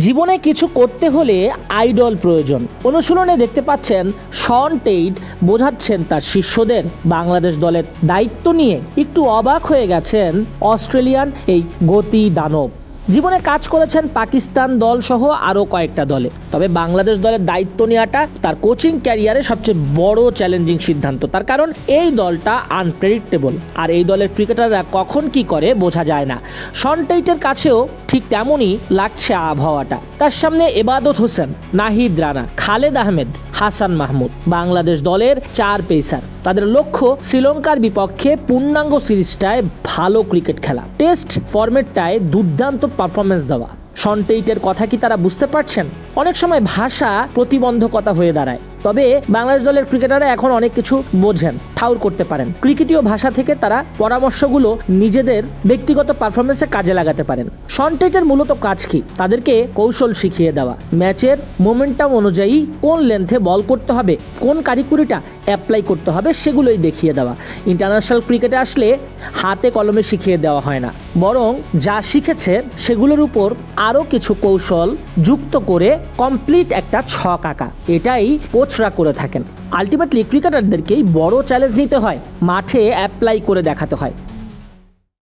জীবনে কিছু করতে হলে আইডল প্রয়োজন। অনুশীলনে দেখতে পাচ্ছেন শন টেইট বোঝাচ্ছেন তার শিষ্যদের বাংলাদেশ দলের দায়িত্ব নিয়ে। একটু অবাক হয়ে গেছেন অস্ট্রেলিয়ান এই গতি দানব। জীবনে কাজ করেছেন পাকিস্তান দল সহ আরও কয়েকটা দলে, তবে বাংলাদেশ দলের দায়িত্ব নেওয়াটা তার কোচিং ক্যারিয়ারে সবচেয়ে বড় চ্যালেঞ্জিং সিদ্ধান্ত। তার কারণ এই দলটা আনপ্রেডিক্টেবল, আর এই দলের ক্রিকেটাররা কখন কি করে বোঝা যায় না। শন টেইটের কাছেও ঠিক তেমনই লাগছে আবহাওয়াটা। তার সামনে এবাদত হোসেন, নাহিদ রানা, খালেদ আহমেদ, হাসান মাহমুদ, বাংলাদেশ দলের 4 পেসার। তাদের লক্ষ্য শ্রীলঙ্কার বিপক্ষে পূর্ণাঙ্গ সিরিজটায় ভালো ক্রিকেট খেলা, টেস্ট ফরম্যাটটায় দুর্দান্ত পারফরমেন্স দেওয়া। শন টেইটের কথা কি তারা বুঝতে পারছেন? অনেক সময় ভাষা প্রতিবন্ধকতা হয়ে দাঁড়ায়, তবে বাংলাদেশ দলের ক্রিকেটাররা এখন অনেক কিছু বোঝেন, ঠাউর করতে পারেন। ক্রিকেটীয় ভাষা থেকে তারা পরামর্শগুলো নিজেদের ব্যক্তিগত পারফরমেন্সে কাজে লাগাতে পারেন। শন টেইটের মূলত কাজ কি? তাদেরকে কৌশল শিখিয়ে দেওয়া, ম্যাচের মোমেন্টাম অনুযায়ী কোন লেন্থে বল করতে হবে, কোন কারিকুরিটা অ্যাপ্লাই করতে হবে সেগুলোই দেখিয়ে দেওয়া। ইন্টারন্যাশনাল ক্রিকেটে আসলে হাতে কলমে শিখিয়ে দেওয়া হয় না, বরং যা শিখেছে সেগুলোর উপর আরও কিছু কৌশল যুক্ত করে কমপ্লিট একটা ছক আঁকা, এটাই কোচরা করে থাকেন। আলটিমেটলি ক্রিকেটারদেরকেই বড় চ্যালেঞ্জ নিতে হয়, মাঠে অ্যাপ্লাই করে দেখাতে হয়।